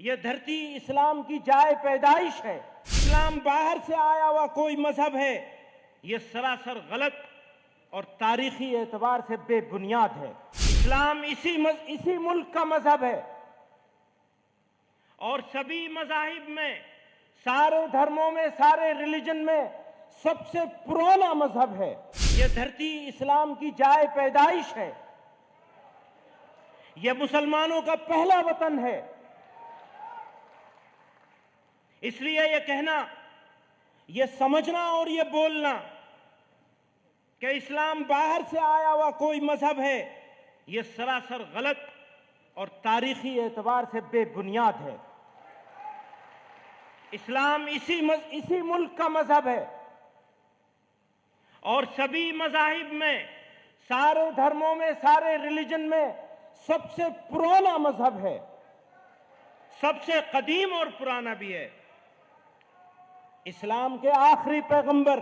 یہ دھرتی اسلام کی جائے پیدائش ہے۔ اسلام باہر سے آیا ہوا کوئی مذہب ہے، یہ سراسر غلط اور تاریخی اعتبار سے بے بنیاد ہے۔ اسلام اسی ملک کا مذہب ہے اور سبھی مذاہب میں، سارے دھرموں میں، سارے ریلیجن میں سب سے پرانا مذہب ہے۔ یہ دھرتی اسلام کی جائے پیدائش ہے، یہ مسلمانوں کا پہلا وطن ہے۔ اس لیے یہ کہنا، یہ سمجھنا اور یہ بولنا کہ اسلام باہر سے آیا ہوا کوئی مذہب ہے، یہ سراسر غلط اور تاریخی اعتبار سے بے بنیاد ہے۔ اسلام اسی ملک کا مذہب ہے اور سبھی مذاہب میں، سارے دھرموں میں، سارے ریلیجن میں سب سے پرانا مذہب ہے، سب سے قدیم اور پرانا بھی ہے۔ اسلام کے آخری پیغمبر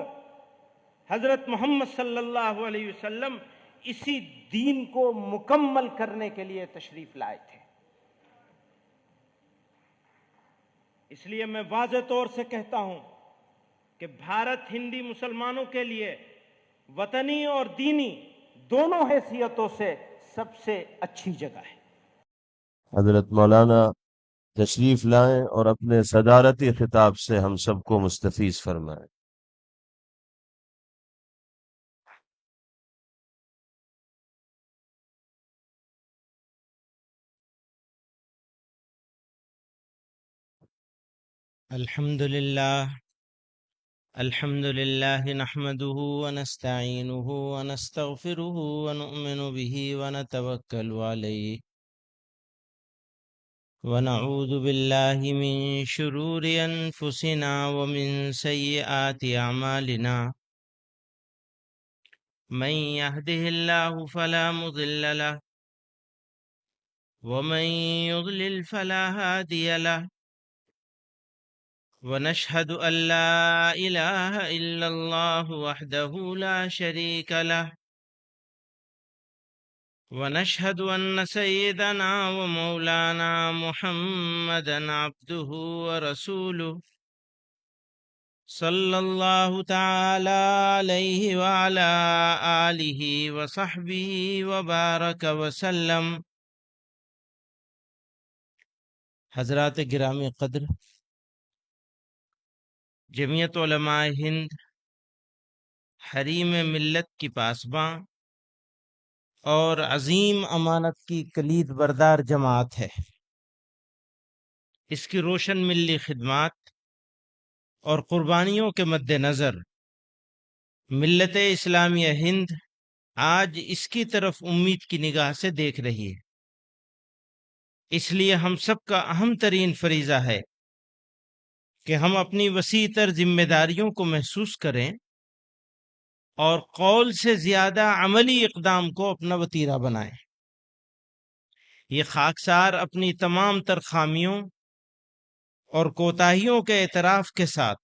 حضرت محمد صلی اللہ علیہ وسلم اسی دین کو مکمل کرنے کے لیے تشریف لائے تھے۔ اس لیے میں واضح طور سے کہتا ہوں کہ بھارت ہندی مسلمانوں کے لیے وطنی اور دینی دونوں حیثیتوں سے سب سے اچھی جگہ ہے۔ حضرت مولانا تشریف لائیں اور اپنے صدارتی خطاب سے ہم سب کو مستفیض فرمائیں۔ الحمد لله نحمده ونستعينه ونستغفره ونؤمن به ونتوكل عليه ونعوذ بالله من شرور أنفسنا ومن سيئات أعمالنا من يهده الله فلا مضل له ومن يضلل فلا هادي له ونشهد أن لا إله إلا الله وحده لا شريك له ونشهد أن سيدنا ومولانا محمدا عبده ورسوله صلى الله تعالى عليه وعلى آله وصحبه وبارك وسلم۔ حضرات گرامی قدر، جمعیت علماء ہند حریم ملت کی پاسباں اور عظیم امانت کی کلید بردار جماعت ہے۔ اس کی روشن ملی خدمات اور قربانیوں کے مد نظر ملت اسلامیہ ہند آج اس کی طرف امید کی نگاہ سے دیکھ رہی ہے۔ اس لیے ہم سب کا اہم ترین فریضہ ہے کہ ہم اپنی وسیع تر ذمہ داریوں کو محسوس کریں اور قول سے زیادہ عملی اقدام کو اپنا وتیرہ بنائیں۔ یہ خاکسار اپنی تمام تر خامیوں اور کوتاہیوں کے اعتراف کے ساتھ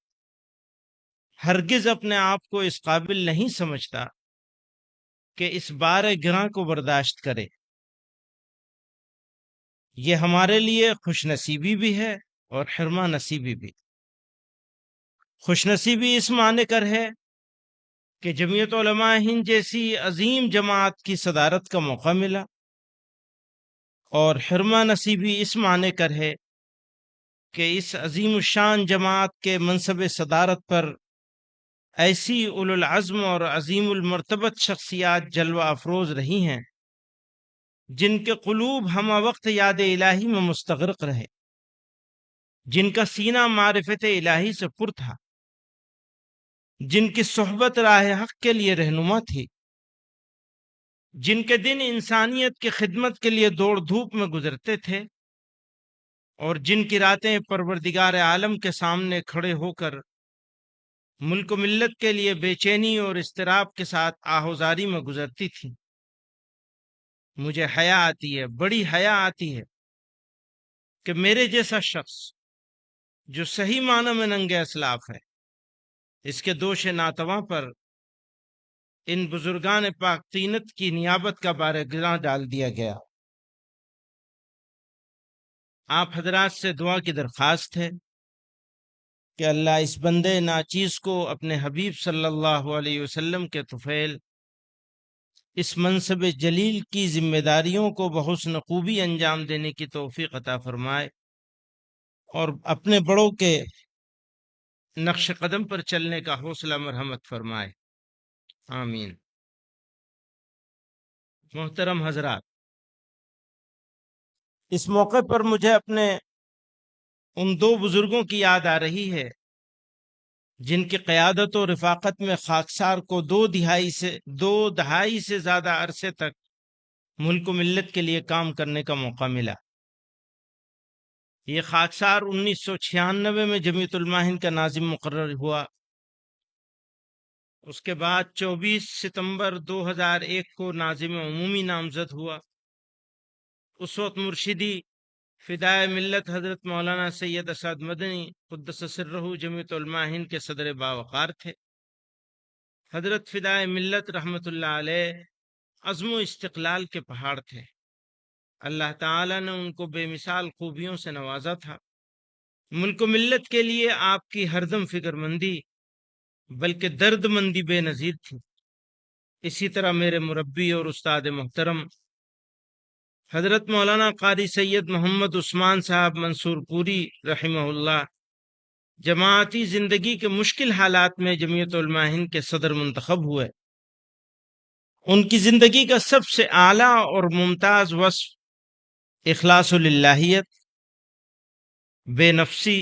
ہرگز اپنے آپ کو اس قابل نہیں سمجھتا کہ اس بار گراں کو برداشت کرے۔ یہ ہمارے لیے خوش نصیبی بھی ہے اور حرمہ نصیبی بھی۔ خوش نصیبی اس معنی کر ہے کہ جمعیت علماء ہند جیسی عظیم جماعت کی صدارت کا موقع ملا، اور حرمہ نصیبی اس معنی کر ہے کہ اس عظیم الشان جماعت کے منصب صدارت پر ایسی اولو العزم اور عظیم المرتبت شخصیات جلوہ افروز رہی ہیں جن کے قلوب ہمہ وقت یاد الہی میں مستغرق رہے، جن کا سینہ معرفت الہی سے پر تھا، جن کی صحبت راہ حق کے لیے رہنما تھی، جن کے دن انسانیت کی خدمت کے لیے دوڑ دھوپ میں گزرتے تھے، اور جن کی راتیں پروردگار عالم کے سامنے کھڑے ہو کر ملک و ملت کے لیے بے چینی اور اضطراب کے ساتھ آہوزاری میں گزرتی تھیں۔ مجھے حیا آتی ہے، بڑی حیا آتی ہے کہ میرے جیسا شخص جو صحیح معنی میں ننگ اسلاف ہے، اس کے دوش ناتواں پر ان بزرگان پاک طینت کی نیابت کا بار گراں ڈال دیا گیا۔ آپ حضرات سے دعا کی درخواست ہے کہ اللہ اس بندے ناچیز کو اپنے حبیب صلی اللہ علیہ وسلم کے طفیل اس منصب جلیل کی ذمہ داریوں کو بحسن خوبی انجام دینے کی توفیق عطا فرمائے اور اپنے بڑوں کے نقش قدم پر چلنے کا حوصلہ مرحمت فرمائے، آمین۔ محترم حضرات، اس موقع پر مجھے اپنے ان دو بزرگوں کی یاد آ رہی ہے جن کی قیادت و رفاقت میں خاکسار کو دو دہائی سے زیادہ عرصے تک ملک و ملت کے لیے کام کرنے کا موقع ملا۔ یہ خاکسار 1996 میں جمعیت علماء ہند کا ناظم مقرر ہوا۔ اس کے بعد 24 ستمبر 2001 کو ناظم عمومی نامزد ہوا۔ اس وقت مرشدی فدائے ملت حضرت مولانا سید اسعد مدنی قدس سرہ جمعیت علماء ہند کے صدر باوقار تھے۔ حضرت فدائے ملت رحمت اللہ علیہ عزم و استقلال کے پہاڑ تھے۔ اللہ تعالیٰ نے ان کو بے مثال خوبیوں سے نوازا تھا۔ ملک و ملت کے لیے آپ کی ہردم فکر مندی بلکہ درد مندی بے نظیر تھی۔ اسی طرح میرے مربی اور استاد محترم حضرت مولانا قاری سید محمد عثمان صاحب منصور پوری رحمہ اللہ جماعتی زندگی کے مشکل حالات میں جمعیت علماء ہند کے صدر منتخب ہوئے۔ ان کی زندگی کا سب سے اعلیٰ اور ممتاز وصف اخلاص للہیت، بے نفسی،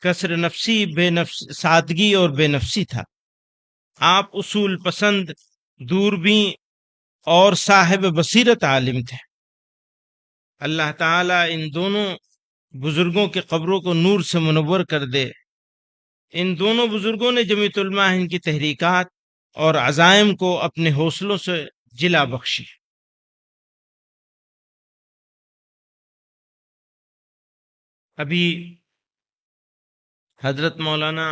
کسر نفسی، سادگی اور بے نفسی تھا۔ آپ اصول پسند، دوربین اور صاحب بصیرت عالم تھے۔ اللہ تعالیٰ ان دونوں بزرگوں کے قبروں کو نور سے منور کر دے۔ ان دونوں بزرگوں نے جمعیت علماء ہند کی تحریکات اور عزائم کو اپنے حوصلوں سے جلا بخشی۔ ابھی حضرت مولانا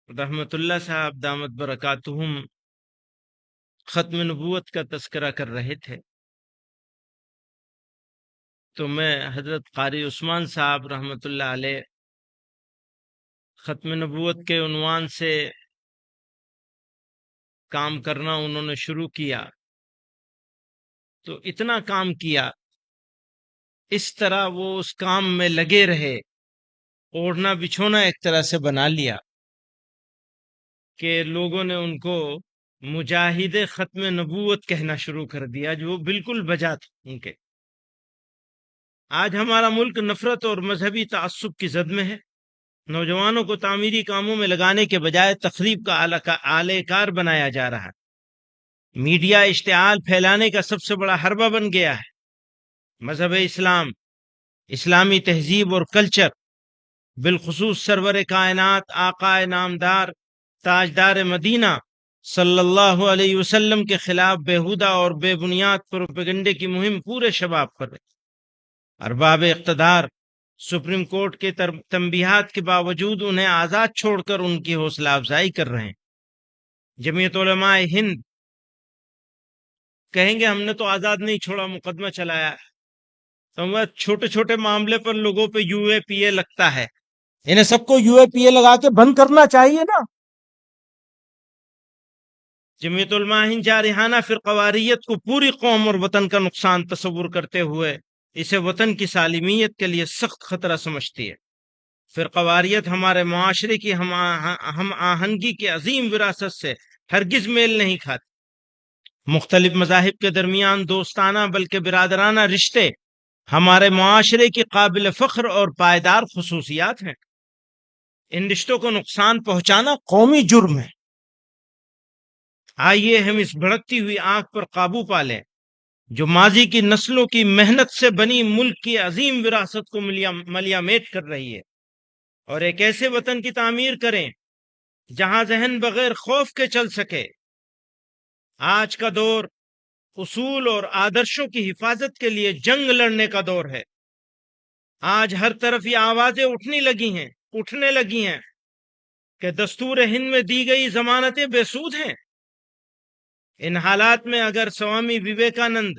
رحمت اللہ صاحب دامت برکاتہم ختم نبوت کا تذکرہ کر رہے تھے، تو میں حضرت قاری عثمان صاحب رحمت اللہ علیہ ختم نبوت کے عنوان سے کام کرنا انہوں نے شروع کیا، تو اتنا کام کیا، اس طرح وہ اس کام میں لگے رہے، اوڑھنا بچھونا ایک طرح سے بنا لیا کہ لوگوں نے ان کو مجاہد ختم نبوت کہنا شروع کر دیا، جو بالکل بجا تھا ان کے۔ آج ہمارا ملک نفرت اور مذہبی تعصب کی زد میں ہے۔ نوجوانوں کو تعمیری کاموں میں لگانے کے بجائے تخریب کا آلہ کار بنایا جا رہا ہے۔ میڈیا اشتعال پھیلانے کا سب سے بڑا حربہ بن گیا ہے۔ مذہب اسلام، اسلامی تہذیب اور کلچر، بالخصوص سرور کائنات آقا نامدار تاجدار مدینہ صلی اللہ علیہ وسلم کے خلاف بےہودہ اور بے بنیاد پروپیگنڈے کی مہم پورے شباب پر ہے۔ ارباب اقتدار سپریم کورٹ کے تنبیہات کے باوجود انہیں آزاد چھوڑ کر ان کی حوصلہ افزائی کر رہے ہیں۔ جمعیت علماء ہند کہیں گے ہم نے تو آزاد نہیں چھوڑا، مقدمہ چلایا، تو چھوٹے چھوٹے معاملے پر لوگوں پہ یو اے پی اے لگتا ہے، انہیں سب کو یو اے پی اے لگا کے بند کرنا چاہیے نا۔ جمعیت علماء ہند جارحانہ فرقواریت کو پوری قوم اور وطن کا نقصان تصور کرتے ہوئے اسے وطن کی سالمیت کے لیے سخت خطرہ سمجھتی ہے۔ فرقواریت ہمارے معاشرے کی ہم آہنگی کی عظیم وراثت سے ہرگز میل نہیں کھاتی۔ مختلف مذاہب کے درمیان دوستانہ بلکہ برادرانہ رشتے ہمارے معاشرے کی قابل فخر اور پائیدار خصوصیات ہیں۔ ان رشتوں کو نقصان پہنچانا قومی جرم ہے۔ آئیے ہم اس بھڑکتی ہوئی آگ پر قابو پا لیں جو ماضی کی نسلوں کی محنت سے بنی ملک کی عظیم وراثت کو ملیا میٹ کر رہی ہے، اور ایک ایسے وطن کی تعمیر کریں جہاں ذہن بغیر خوف کے چل سکے۔ آج کا دور اصول اور آدرشوں کی حفاظت کے لیے جنگ لڑنے کا دور ہے۔ آج ہر طرف یہ آوازیں اٹھنے لگی ہیں کہ دستور ہند میں دی گئی ضمانتیں بے سود ہیں۔ ان حالات میں اگر سوامی وویکانند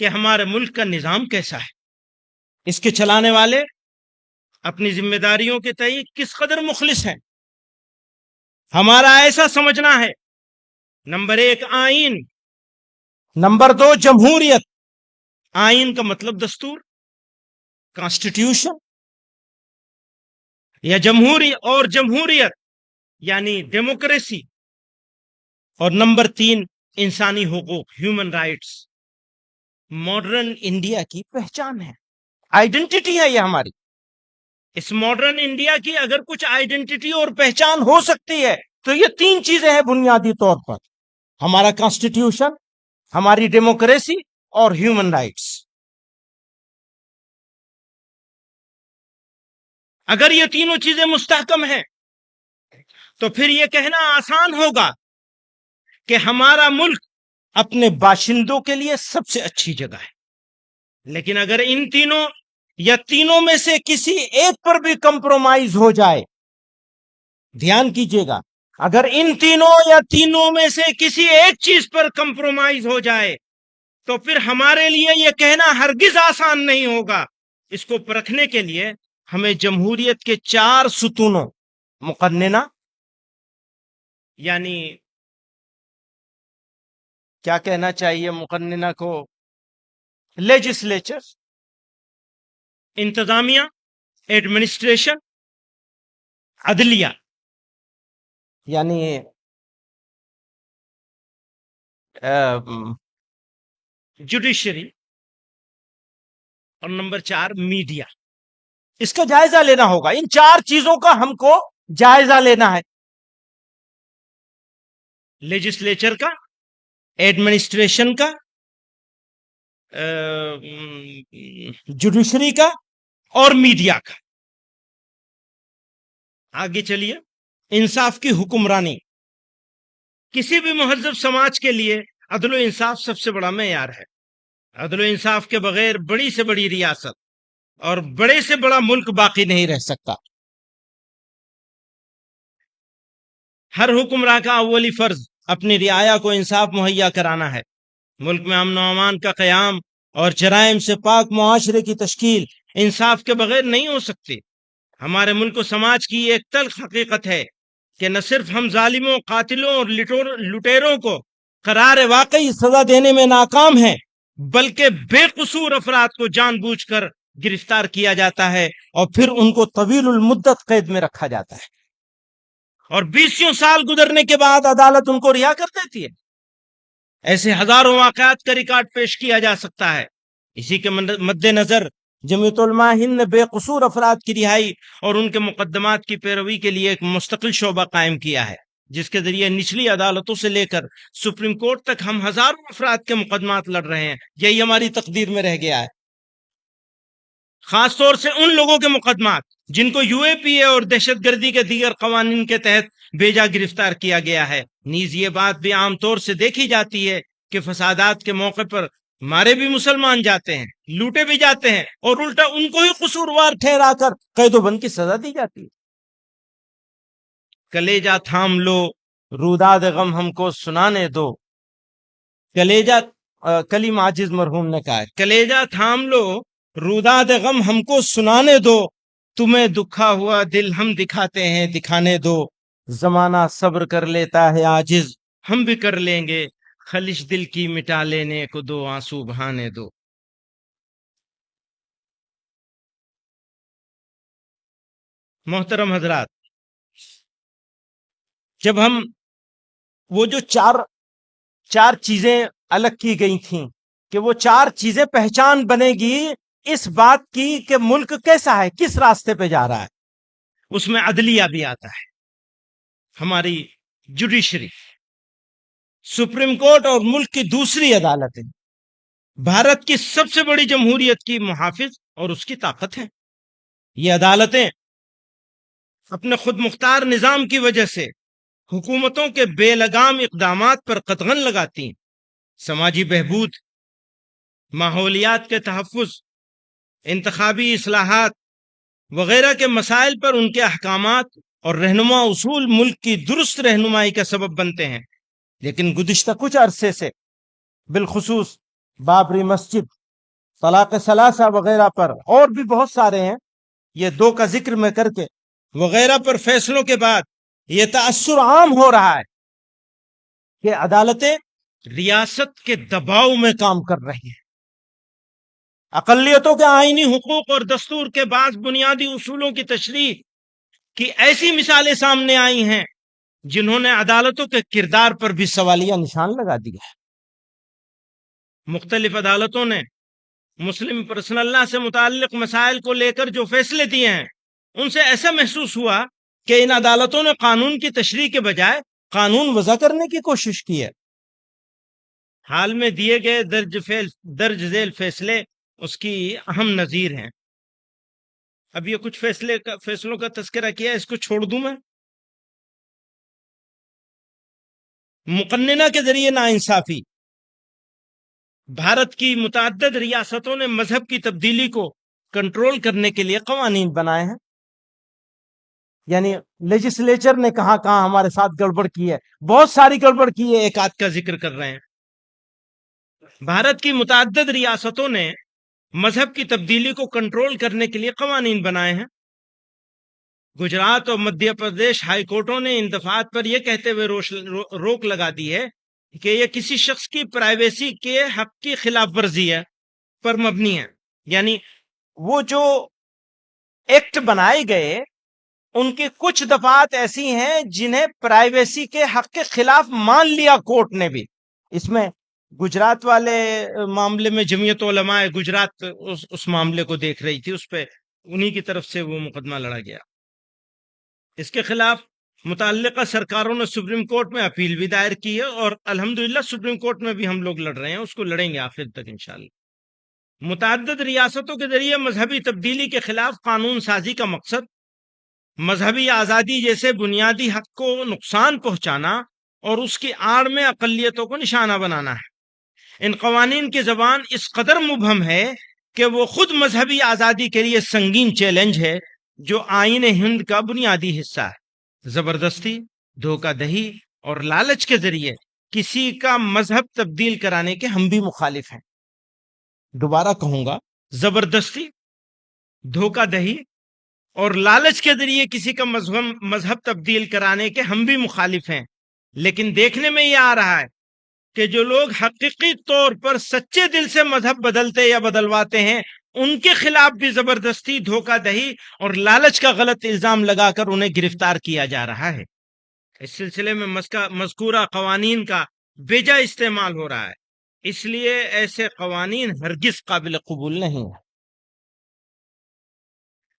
کہ ہمارے ملک کا نظام کیسا ہے، اس کے چلانے والے اپنی ذمہ داریوں کے تئیں کس قدر مخلص ہیں۔ ہمارا ایسا سمجھنا ہے، نمبر 1 آئین، نمبر 2 جمہوریت۔ آئین کا مطلب دستور، کانسٹیٹیوشن، یا جمہوریت یعنی ڈیموکریسی، اور نمبر 3 انسانی حقوق، ہیومن رائٹس۔ ماڈرن انڈیا کی پہچان ہے، آئیڈینٹی ہے یہ ہماری۔ اس ماڈرن انڈیا کی اگر کچھ آئیڈینٹی اور پہچان ہو سکتی ہے تو یہ 3 چیزیں ہیں بنیادی طور پر: ہمارا کانسٹیٹیوشن، ہماری ڈیموکریسی اور ہیومن رائٹس۔ اگر یہ تینوں چیزیں مستحکم ہیں تو پھر یہ کہنا آسان ہوگا کہ ہمارا ملک اپنے باشندوں کے لیے سب سے اچھی جگہ ہے۔ لیکن اگر ان تینوں یا تینوں میں سے کسی ایک پر بھی کمپرومائز ہو جائے، دھیان کیجئے گا، اگر ان تینوں یا تینوں میں سے کسی ایک چیز پر کمپرومائز ہو جائے تو پھر ہمارے لیے یہ کہنا ہرگز آسان نہیں ہوگا۔ اس کو پرکھنے کے لیے ہمیں جمہوریت کے 4 ستونوں، مقننہ یعنی کیا کہنا چاہیے مقننہ کو، لیجسلیچر، انتظامیہ، ایڈمنسٹریشن، عدلیہ یعنی جوڈیشری، اور نمبر 4 میڈیا۔ اس کا جائزہ لینا ہوگا، ان 4 چیزوں کا ہم کو جائزہ لینا ہے، لیجسلیچر کا، ایڈمنسٹریشن کا، جوڈیشری کا اور میڈیا کا۔ آگے چلیے، انصاف کی حکمرانی۔ کسی بھی مہذب سماج کے لیے عدل و انصاف سب سے بڑا معیار ہے۔ عدل و انصاف کے بغیر بڑی سے بڑی ریاست اور بڑے سے بڑا ملک باقی نہیں رہ سکتا۔ ہر حکمراں کا اولی فرض اپنی رعایا کو انصاف مہیا کرانا ہے۔ ملک میں امن و امان کا قیام اور جرائم سے پاک معاشرے کی تشکیل انصاف کے بغیر نہیں ہو سکتی۔ ہمارے ملک و سماج کی ایک تلخ حقیقت ہے کہ نہ صرف ہم ظالموں، قاتلوں اور لٹیروں کو قرار واقعی سزا دینے میں ناکام ہیں، بلکہ بے قصور افراد کو جان بوجھ کر گرفتار کیا جاتا ہے اور پھر ان کو طویل المدت قید میں رکھا جاتا ہے، اور 20 سال گزرنے کے بعد عدالت ان کو رہا کر دیتی ہے۔ ایسے ہزاروں واقعات کا ریکارڈ پیش کیا جا سکتا ہے۔ اسی کے مد نظر جمعیت علماء ہند نے بے قصور افراد کی رہائی اور ان کے مقدمات کی پیروی کے لیے ایک مستقل شعبہ قائم کیا ہے، جس کے ذریعے نچلی عدالتوں سے لے کر سپریم کورٹ تک ہم ہزاروں افراد کے مقدمات لڑ رہے ہیں۔ یہی ہماری تقدیر میں رہ گیا ہے، خاص طور سے ان لوگوں کے مقدمات جن کو یو اے پی اے اور دہشت گردی کے دیگر قوانین کے تحت بیجا گرفتار کیا گیا ہے۔ نیز یہ بات بھی عام طور سے دیکھی جاتی ہے کہ فسادات کے موقع پر مارے بھی مسلمان جاتے ہیں، لوٹے بھی جاتے ہیں، اور الٹا ان کو ہی قصوروار ٹھہرا کر قید و بند کی سزا دی جاتی ہے۔ کلیجہ تھام لو، روداد غم ہم کو سنانے دو۔ کلیجہ، کلیم عاجز مرحوم نے کہا ہے، کلیجہ تھام لو، روداد غم ہم کو سنانے دو، تمہیں دکھا ہوا دل ہم دکھاتے ہیں، دکھانے دو۔ زمانہ صبر کر لیتا ہے عاجز، ہم بھی کر لیں گے، خلش دل کی مٹا لینے کو دو، آنسو بہانے دو۔ محترم حضرات، جب ہم وہ جو چار چیزیں الگ کی گئی تھیں کہ وہ 4 چیزیں پہچان بنے گی اس بات کی کہ ملک کیسا ہے، کس راستے پہ جا رہا ہے، اس میں عدلیہ بھی آتا ہے۔ ہماری جوڈیشری، سپریم کورٹ اور ملک کی دوسری عدالتیں بھارت کی سب سے بڑی جمہوریت کی محافظ اور اس کی طاقت ہے۔ یہ عدالتیں اپنے خود مختار نظام کی وجہ سے حکومتوں کے بے لگام اقدامات پر قدغن لگاتی ہیں۔ سماجی بہبود، ماحولیات کے تحفظ، انتخابی اصلاحات وغیرہ کے مسائل پر ان کے احکامات اور رہنما اصول ملک کی درست رہنمائی کا سبب بنتے ہیں۔ لیکن گزشتہ کچھ عرصے سے، بالخصوص بابری مسجد طلاق ثلاثہ وغیرہ پر، اور بھی بہت سارے ہیں، یہ دو کا ذکر میں کر کے وغیرہ پر فیصلوں کے بعد یہ تأثر عام ہو رہا ہے کہ عدالتیں ریاست کے دباؤ میں کام کر رہی ہیں. اقلیتوں کے آئینی حقوق اور دستور کے بعض بنیادی اصولوں کی تشریح کی ایسی مثالیں سامنے آئی ہیں جنہوں نے عدالتوں کے کردار پر بھی سوالیہ نشان لگا دیا ہے. مختلف عدالتوں نے مسلم پرسنل لا سے متعلق مسائل کو لے کر جو فیصلے دیے ہیں ان سے ایسا محسوس ہوا کہ ان عدالتوں نے قانون کی تشریح کے بجائے قانون وضع کرنے کی کوشش کی ہے. حال میں دیے گئے درج ذیل فیصلے اس کی اہم نظیر ہیں. اب یہ کچھ فیصلوں کا تذکرہ کیا، اس کو چھوڑ دوں میں. مقننہ کے ذریعے ناانصافی. بھارت کی متعدد ریاستوں نے مذہب کی تبدیلی کو کنٹرول کرنے کے لیے قوانین بنائے ہیں. یعنی لیجسلیچر نے کہاں کہاں ہمارے ساتھ گڑبڑ کی ہے، بہت ساری گڑبڑ کی ہے، ایک آدھ کا ذکر کر رہے ہیں. بھارت کی متعدد ریاستوں نے مذہب کی تبدیلی کو کنٹرول کرنے کے لیے قوانین بنائے ہیں. گجرات اور مدھیہ پردیش ہائی کورٹوں نے ان دفعات پر یہ کہتے ہوئے روک لگا دی ہے کہ یہ کسی شخص کی پرائیویسی کے حق کی خلاف ورزی ہے پر مبنی ہے. یعنی وہ جو ایکٹ بنائے گئے ان کی کچھ دفعات ایسی ہیں جنہیں پرائیویسی کے حق کے خلاف مان لیا کورٹ نے بھی. اس میں گجرات والے معاملے میں جمعیت علماء گجرات اس معاملے کو دیکھ رہی تھی، اس پہ انہی کی طرف سے وہ مقدمہ لڑا گیا. اس کے خلاف متعلقہ سرکاروں نے سپریم کورٹ میں اپیل بھی دائر کی ہے اور الحمدللہ سپریم کورٹ میں بھی ہم لوگ لڑ رہے ہیں، اس کو لڑیں گے آخر تک انشاءاللہ. متعدد ریاستوں کے ذریعے مذہبی تبدیلی کے خلاف قانون سازی کا مقصد مذہبی آزادی جیسے بنیادی حق کو نقصان پہنچانا اور اس کی آڑ میں اقلیتوں کو نشانہ بنانا ہے. ان قوانین کی زبان اس قدر مبہم ہے کہ وہ خود مذہبی آزادی کے لیے سنگین چیلنج ہے جو آئین ہند کا بنیادی حصہ ہے. زبردستی، دھوکہ دہی اور لالچ کے ذریعے کسی کا مذہب تبدیل کرانے کے ہم بھی مخالف ہیں. دوبارہ کہوں گا، زبردستی، دھوکہ دہی اور لالچ کے ذریعے کسی کا مذہب تبدیل کرانے کے ہم بھی مخالف ہیں. لیکن دیکھنے میں یہ آ رہا ہے کہ جو لوگ حقیقی طور پر سچے دل سے مذہب بدلتے یا بدلواتے ہیں ان کے خلاف بھی زبردستی، دھوکہ دہی اور لالچ کا غلط الزام لگا کر انہیں گرفتار کیا جا رہا ہے. اس سلسلے میں مذکورہ قوانین کا بیجا استعمال ہو رہا ہے، اس لیے ایسے قوانین ہرگز قابل قبول نہیں ہیں.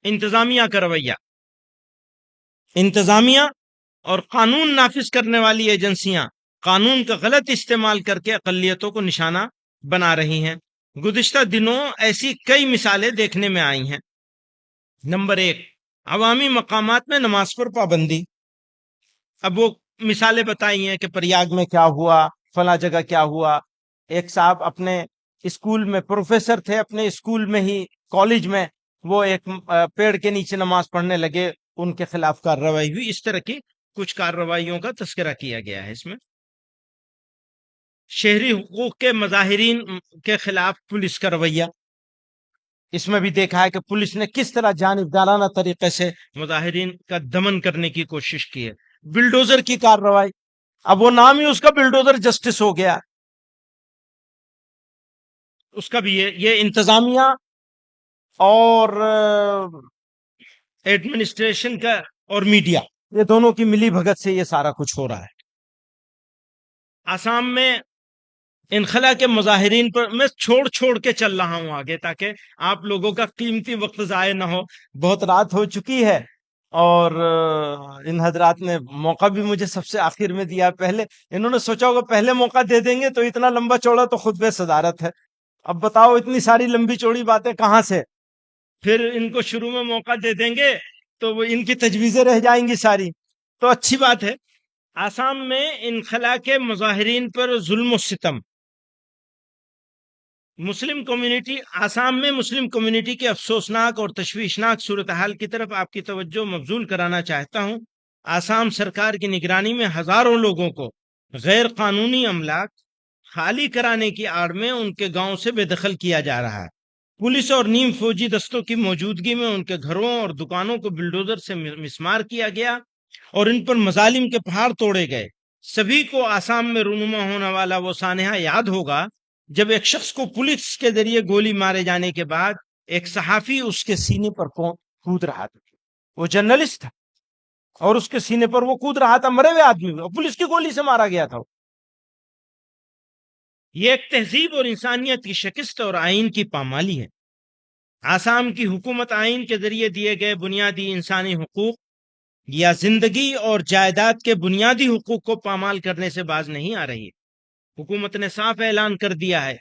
انتظامیہ کا رویہ. انتظامیہ اور قانون نافذ کرنے والی ایجنسیاں قانون کا غلط استعمال کر کے اقلیتوں کو نشانہ بنا رہی ہیں. گزشتہ دنوں ایسی کئی مثالیں دیکھنے میں آئی ہیں. نمبر 1، عوامی مقامات میں نماز پر پابندی. اب وہ مثالیں بتائی ہیں کہ پریاگ میں کیا ہوا، فلاں جگہ کیا ہوا. ایک صاحب اپنے اسکول میں پروفیسر تھے، اپنے اسکول میں ہی کالج میں وہ ایک پیڑ کے نیچے نماز پڑھنے لگے، ان کے خلاف کارروائی ہوئی. اس طرح کی کچھ کارروائیوں کا تذکرہ کیا گیا ہے. اس میں شہری حقوق کے مظاہرین کے خلاف پولیس کا رویہ، اس میں بھی دیکھا ہے کہ پولیس نے کس طرح جانبدارانہ طریقے سے مظاہرین کا دمن کرنے کی کوشش کی ہے. بلڈوزر کی کارروائی، اب وہ نام ہی اس کا بلڈوزر جسٹس ہو گیا. اس کا بھی یہ انتظامیہ اور ایڈمنسٹریشن کا اور میڈیا، یہ دونوں کی ملی بھگت سے یہ سارا کچھ ہو رہا ہے. آسام میں انخلا کے مظاہرین پر میں چھوڑ کے چل رہا ہوں آگے تاکہ آپ لوگوں کا قیمتی وقت ضائع نہ ہو. بہت رات ہو چکی ہے اور ان حضرات نے موقع بھی مجھے سب سے آخر میں دیا. پہلے انہوں نے سوچا ہوگا پہلے موقع دے دیں گے تو اتنا لمبا چوڑا تو خطبہ صدارت ہے. اب بتاؤ اتنی ساری لمبی چوڑی باتیں کہاں سے، پھر ان کو شروع میں موقع دے دیں گے تو وہ ان کی تجویزیں رہ جائیں گی ساری. تو اچھی بات ہے. آسام میں انخلا کے مظاہرین پر ظلم و ستم. آسام میں مسلم کمیونٹی کے افسوسناک اور تشویشناک صورتحال کی طرف آپ کی توجہ مبذول کرانا چاہتا ہوں. آسام سرکار کی نگرانی میں ہزاروں لوگوں کو غیر قانونی املاک خالی کرانے کی آڑ میں ان کے گاؤں سے بے دخل کیا جا رہا ہے. پولیس اور نیم فوجی دستوں کی موجودگی میں ان کے گھروں اور دکانوں کو بلڈوزر سے مسمار کیا گیا اور ان پر مظالم کے پہاڑ توڑے گئے۔ سبھی کو آسام میں رونما ہونے والا وہ سانحہ یاد ہوگا جب ایک شخص کو پولیس کے ذریعے گولی مارے جانے کے بعد ایک صحافی اس کے سینے پر کود رہا تھا۔ وہ جرنلسٹ تھا اور اس کے سینے پر وہ کود رہا تھا، مرے ہوئے آدمی اور پولیس کی گولی سے مارا گیا تھا۔ یہ ایک تہذیب اور انسانیت کی شکست اور آئین کی پامالی ہے۔ آسام کی حکومت آئین کے ذریعے دیے گئے بنیادی انسانی حقوق یا زندگی اور جائیداد کے بنیادی حقوق کو پامال کرنے سے باز نہیں آ رہی ہے۔ حکومت نے صاف اعلان کر دیا ہے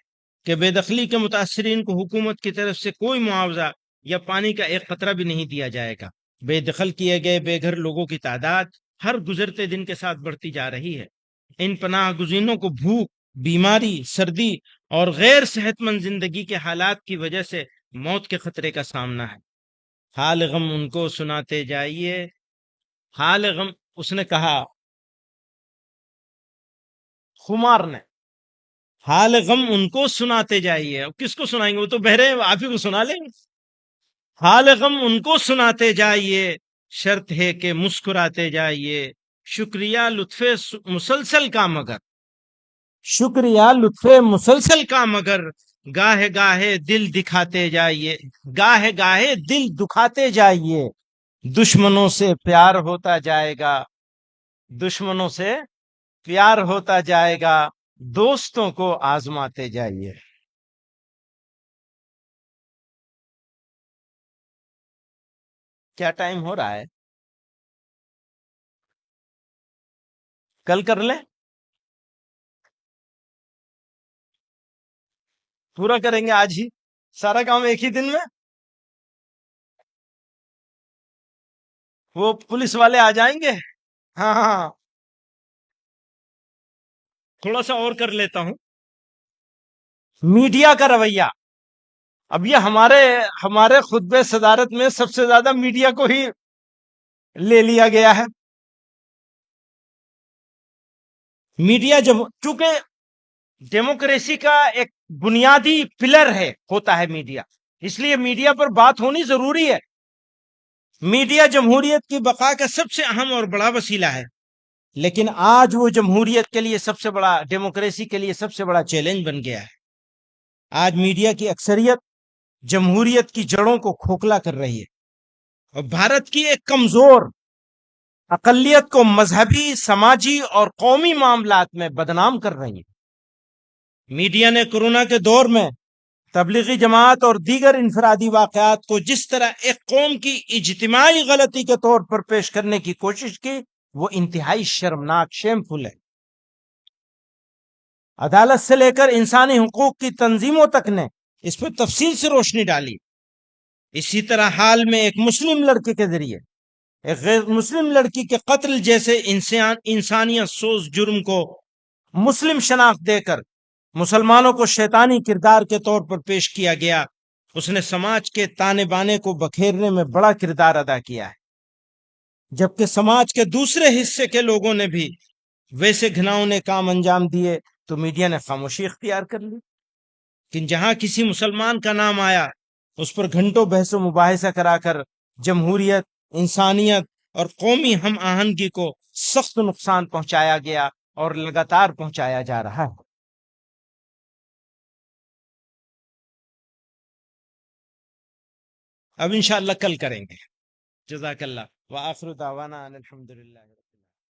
کہ بے دخلی کے متاثرین کو حکومت کی طرف سے کوئی معاوضہ یا پانی کا ایک قطرہ بھی نہیں دیا جائے گا۔ بے دخل کیے گئے بے گھر لوگوں کی تعداد ہر گزرتے دن کے ساتھ بڑھتی جا رہی ہے۔ ان پناہ گزینوں کو بھوک، بیماری، سردی اور غیر صحت مند زندگی کے حالات کی وجہ سے موت کے خطرے کا سامنا ہے۔ حال غم ان کو سناتے جائیے، حال غم، اس نے کہا خمار نے، حال غم ان کو سناتے جائیے۔ اب کس کو سنائیں گے؟ وہ تو بہرے ہیں، آپ ہی کو سنا لیں گے۔ حال غم ان کو سناتے جائیے، شرط ہے کہ مسکراتے جائیے، شکریہ لطف مسلسل کا مگر، شکریہ لطف مسلسل کا مگر، گاہے گاہے دل دکھاتے جائیے، گاہے گاہے دل دکھاتے جائیے، دشمنوں سے پیار ہوتا جائے گا، دشمنوں سے پیار ہوتا جائے گا، دوستوں کو آزماتے جائیے۔ کیا ٹائم ہو رہا ہے؟ کل کر لیں، پورا کریں گے آج ہی سارا کام ایک ہی دن میں؟ وہ پولیس والے آ جائیں گے؟ ہاں ہاں، تھوڑا سا اور کر لیتا ہوں۔ میڈیا کا رویہ، اب یہ ہمارے خطبہ صدارت میں سب سے زیادہ میڈیا کو ہی لے لیا گیا ہے۔ میڈیا جب چونکہ ڈیموکریسی کا ایک بنیادی پلر ہوتا ہے میڈیا، اس لیے میڈیا پر بات ہونی ضروری ہے۔ میڈیا جمہوریت کی بقا کا سب سے اہم اور بڑا وسیلہ ہے، لیکن آج وہ جمہوریت کے لیے سب سے بڑا، ڈیموکریسی کے لیے سب سے بڑا چیلنج بن گیا ہے۔ آج میڈیا کی اکثریت جمہوریت کی جڑوں کو کھوکھلا کر رہی ہے اور بھارت کی ایک کمزور اقلیت کو مذہبی، سماجی اور قومی معاملات میں بدنام کر رہی ہے۔ میڈیا نے کورونا کے دور میں تبلیغی جماعت اور دیگر انفرادی واقعات کو جس طرح ایک قوم کی اجتماعی غلطی کے طور پر پیش کرنے کی کوشش کی، وہ انتہائی شرمناک، شیمفل ہے۔ عدالت سے لے کر انسانی حقوق کی تنظیموں تک نے اس پر تفصیل سے روشنی ڈالی۔ اسی طرح حال میں ایک مسلم لڑکے کے ذریعے ایک غیر مسلم لڑکی کے قتل جیسے انسانیت سوز جرم کو مسلم شناخت دے کر مسلمانوں کو شیطانی کردار کے طور پر پیش کیا گیا۔ اس نے سماج کے تانے بانے کو بکھیرنے میں بڑا کردار ادا کیا ہے، جبکہ سماج کے دوسرے حصے کے لوگوں نے بھی ویسے گھناؤنے کام انجام دیے تو میڈیا نے خاموشی اختیار کر لی۔ لیکن جہاں کسی مسلمان کا نام آیا، اس پر گھنٹوں بحث و مباحثہ کرا کر جمہوریت، انسانیت اور قومی ہم آہنگی کو سخت نقصان پہنچایا گیا اور لگاتار پہنچایا جا رہا ہے۔ اب انشاءاللہ کل کریں گے۔ جزاک اللہ، وآخر دعوانا ان الحمدللہ۔